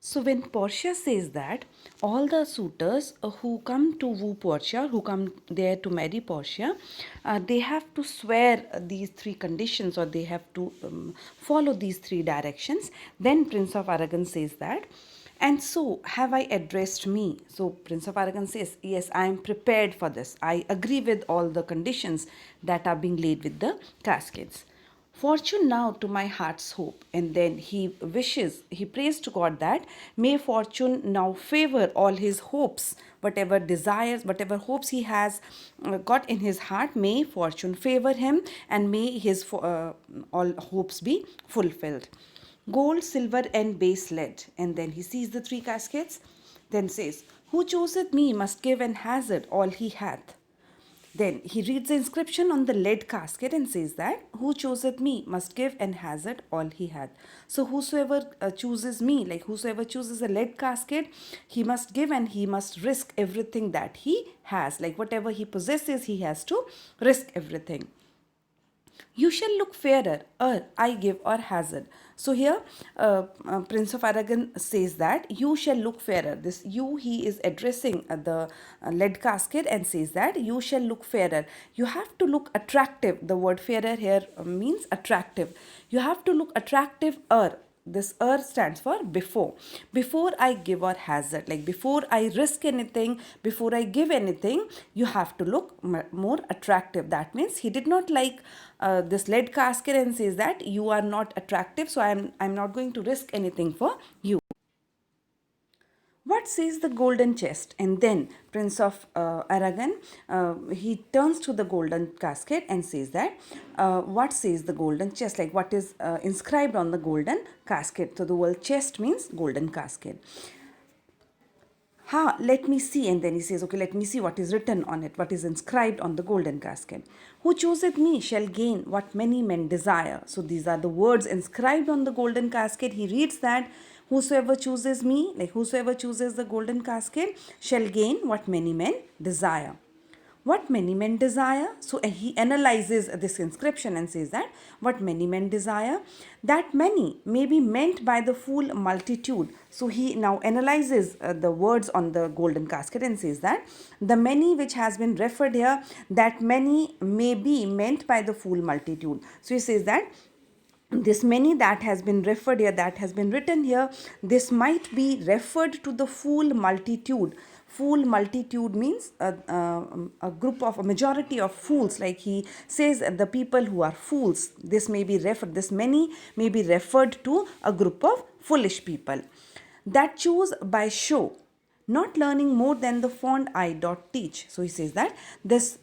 So when Portia says that all the suitors who come to woo Portia, who come there to marry Portia, they have to swear these three conditions, or they have to follow these three directions. Then Prince of Aragon says that, and so have I addressed me. So Prince of Aragon says, yes, I am prepared for this. I agree with all the conditions that are being laid with the caskets. Fortune now to my heart's hope. And then he prays to God that may fortune now favor all his hopes, whatever desires, whatever hopes he has got in his heart, may fortune favor him, and may his all hopes be fulfilled. Gold, silver, and base lead. And then he sees the three caskets, then says, who chooseth me must give and hazard all he hath. Then he reads the inscription on the lead casket and says that, who chooseth me must give and hazard all he hath. So whosoever chooses me, like whosoever chooses a lead casket, he must give and he must risk everything that he has. Like whatever he possesses, he has to risk everything. You shall look fairer, I give or hazard. So here, Prince of Aragon says that you shall look fairer. This you, he is addressing the lead casket and says that you shall look fairer. You have to look attractive. The word fairer here means attractive. You have to look attractive, this stands for before I give or hazard, like before I risk anything, before I give anything, you have to look more attractive. That means he did not like this lead casket and says that you are not attractive, so I'm not going to risk anything for you. What says the golden chest? And then Prince of Aragon, he turns to the golden casket and says that, what says the golden chest? Like what is inscribed on the golden casket? So the word chest means golden casket. Ha, let me see. And then he says, okay, let me see what is written on it, what is inscribed on the golden casket. Who chooseth me shall gain what many men desire. So these are the words inscribed on the golden casket. He reads that, whosoever chooses me, like whosoever chooses the golden casket, shall gain what many men desire. What many men desire? So he analyzes this inscription and says that what many men desire, that many may be meant by the full multitude. So he now analyzes the words on the golden casket and says that the many which has been referred here, that many may be meant by the full multitude. So he says that this many that has been referred here, that has been written here, this might be referred to the full multitude. Full multitude means a group of, a majority of fools. Like he says, the people who are fools, this may be referred, this many may be referred to a group of foolish people that choose by show, not learning more than the fond eye doth teach. So he says that this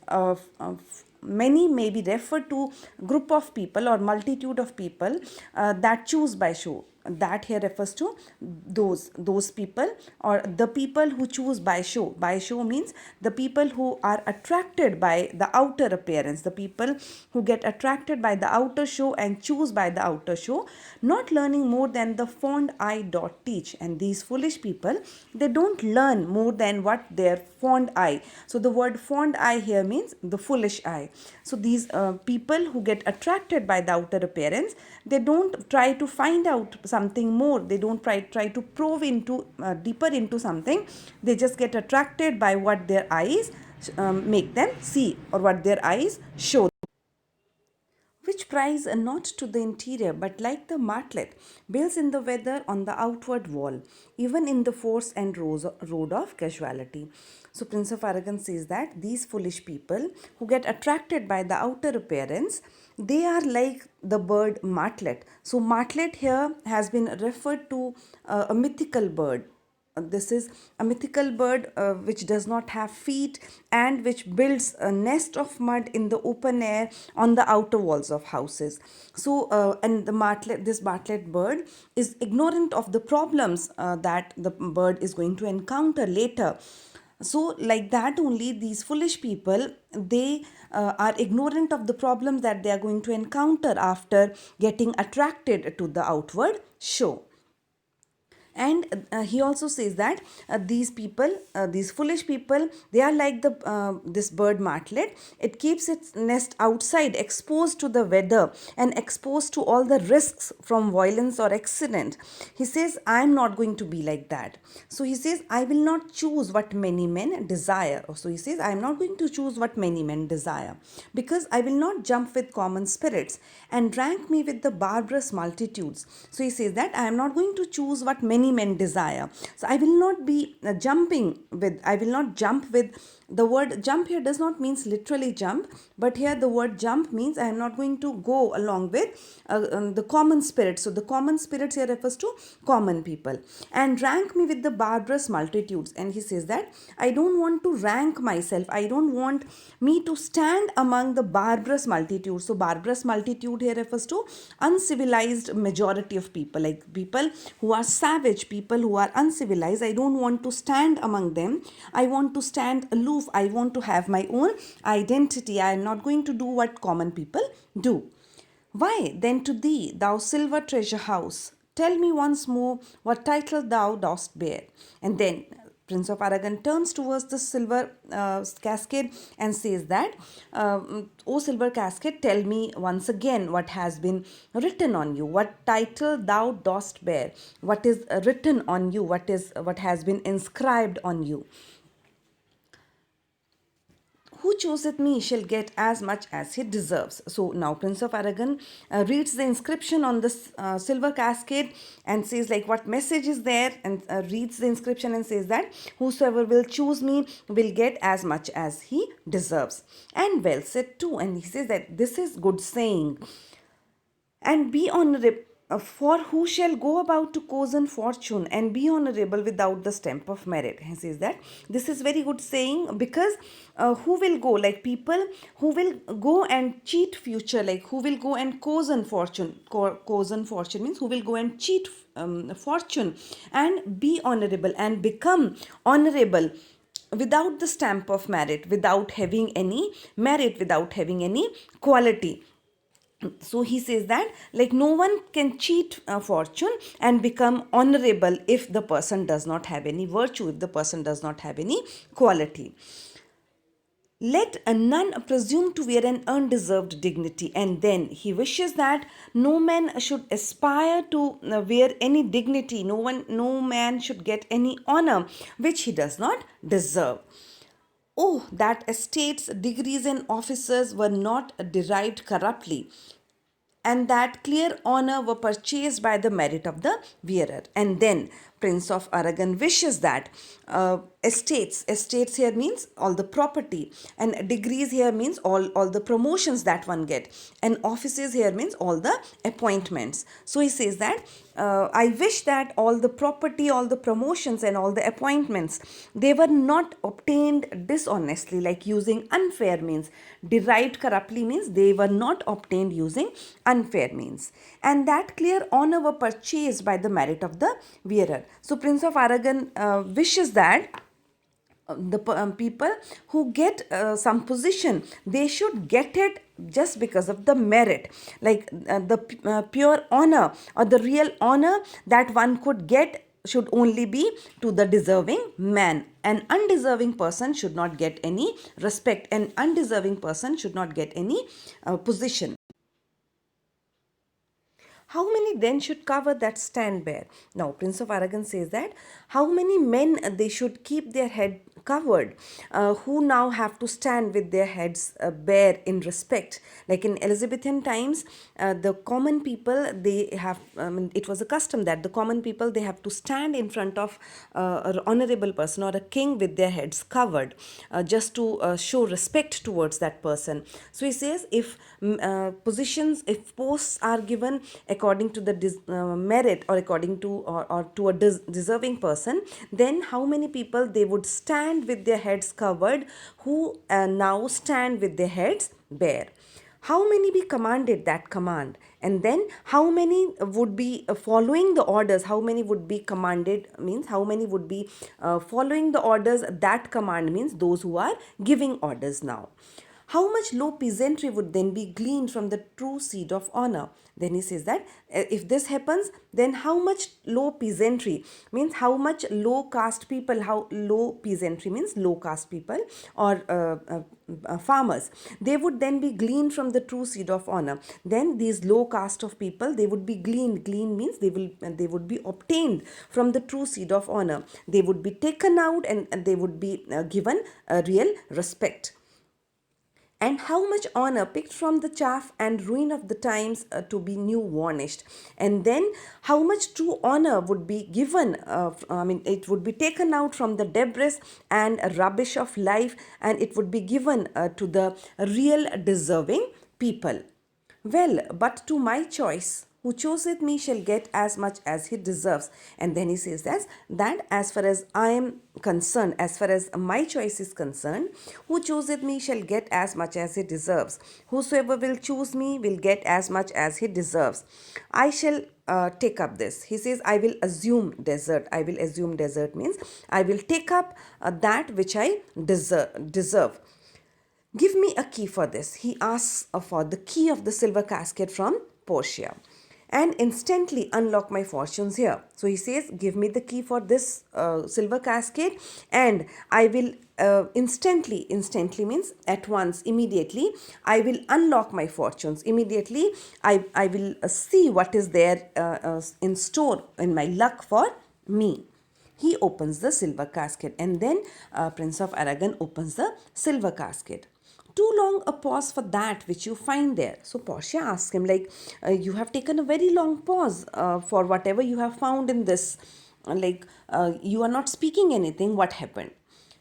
many may be referred to group of people or multitude of people that choose by show. That here refers to those people, or the people who choose by show. By show means the people who are attracted by the outer appearance, the people who get attracted by the outer show and choose by the outer show, not learning more than the fond eye doth teach. And these foolish people, they don't learn more than what their fond eye. So the word fond eye here means the foolish eye. So these people who get attracted by the outer appearance, they don't try to find out something more. They don't try to probe into deeper into something. They just get attracted by what their eyes make them see, or what their eyes show, which prize not to the interior, but like the martlet, builds in the weather on the outward wall, even in the force and road of casualty. So Prince of Aragon says that these foolish people who get attracted by the outer appearance, they are like the bird martlet. So martlet here has been referred to a mythical bird. This is a mythical bird which does not have feet and which builds a nest of mud in the open air on the outer walls of houses. So, and this martlet bird is ignorant of the problems that the bird is going to encounter later. So like that only, these foolish people, they are ignorant of the problems that they are going to encounter after getting attracted to the outward show. And he also says that these people, these foolish people, they are like the this bird martlet. It keeps its nest outside, exposed to the weather and exposed to all the risks from violence or accident. He says, I am not going to be like that. So he says, I will not choose what many men desire. So he says, I am not going to choose what many men desire, because I will not jump with common spirits and rank me with the barbarous multitudes. So he says that I am not going to choose what many men desire. So I will not be I will not jump with, the word jump here does not means literally jump, but here the word jump means I am not going to go along with the common spirits. So the common spirits here refers to common people. And rank me with the barbarous multitudes. And he says that I don't want to rank myself. I don't want me to stand among the barbarous multitude. So barbarous multitude here refers to uncivilized majority of people, like people who are savage, people who are uncivilized. I don't want to stand among them. I want to stand aloof. I want to have my own identity. I am not going to do what common people do. Why then to thee, thou silver treasure house, tell me once more what title thou dost bear? And then Prince of Aragon turns towards the silver cascade and says that, O silver cascade, tell me once again what has been written on you, what title thou dost bear, what is written on you, what has been inscribed on you. Who chooseth me shall get as much as he deserves. So now Prince of Aragon reads the inscription on this silver cascade and says like what message is there, and reads the inscription and says that whosoever will choose me will get as much as he deserves. And well said too. And he says that this is good saying. And be honorable. For who shall go about to cozen fortune and be honorable without the stamp of merit? He says that this is very good saying, because who will go, like people who will go and cheat future, like who will go and cozen fortune. Cozen fortune means who will go and cheat fortune and be honorable and become honorable without the stamp of merit, without having any merit, without having any quality. So he says that like no one can cheat fortune and become honorable if the person does not have any virtue, if the person does not have any quality. Let none presume to wear an undeserved dignity. And then he wishes that no man should aspire to wear any dignity. No man should get any honor which he does not deserve. Oh, that estates, degrees, and offices were not derived corruptly, and that clear honor were purchased by the merit of the wearer. And then Prince of Aragon wishes that estates here means all the property, and degrees here means all the promotions that one get, and offices here means all the appointments. So he says that I wish that all the property, all the promotions, and all the appointments, they were not obtained dishonestly, like using unfair means. Derived corruptly means they were not obtained using unfair means. And that clear honor were purchased by the merit of the wearer. So Prince of Aragon wishes that the people who get some position, they should get it just because of the merit, like the pure honor or the real honor that one could get should only be to the deserving man. An undeserving person should not get any respect. An undeserving person should not get any position. How many then should cover that stand bare? Now, Prince of Aragon says that how many men they should keep their head covered, who now have to stand with their heads bare in respect. Like in Elizabethan times, the common people, they have, it was a custom that the common people, they have to stand in front of an honorable person or a king with their heads covered, just to show respect towards that person. So he says if positions, if posts are given according to the merit, or according to or to a deserving person, then how many people they would stand with their heads covered, who now stand with their heads bare. How many be commanded that command? And then how many would be following the orders? How many would be commanded means how many would be following the orders that command means those who are giving orders now. How much low peasantry would then be gleaned from the true seed of honor? Then he says that if this happens, then how much low peasantry means how much low caste people, how low peasantry means low caste people or farmers, they would then be gleaned from the true seed of honor. Then these low caste of people, they would be gleaned means they would be obtained from the true seed of honor. They would be taken out and they would be given a real respect. And how much honor picked from the chaff and ruin of the times to be new varnished. And then how much true honor would be given, it would be taken out from the debris and rubbish of life, and it would be given to the real deserving people. Well, but to my choice, who chooseth me shall get as much as he deserves. And then he says that as far as I am concerned, as far as my choice is concerned, who chooseth me shall get as much as he deserves. Whosoever will choose me will get as much as he deserves. I shall take up this. He says, I will assume desert. I will assume desert means I will take up that which I deserve. Give me a key for this. He asks for the key of the silver casket from Portia and instantly unlock my fortunes here. So he says, give me the key for this silver casket and I will instantly means at once, immediately, I will unlock my fortunes. Immediately, I will see what is there in store in my luck for me. He opens the silver casket and then Prince of Aragon opens the silver casket. Too long a pause for that which you find there. So Portia asks him like, you have taken a very long pause for whatever you have found in this. You are not speaking anything. What happened?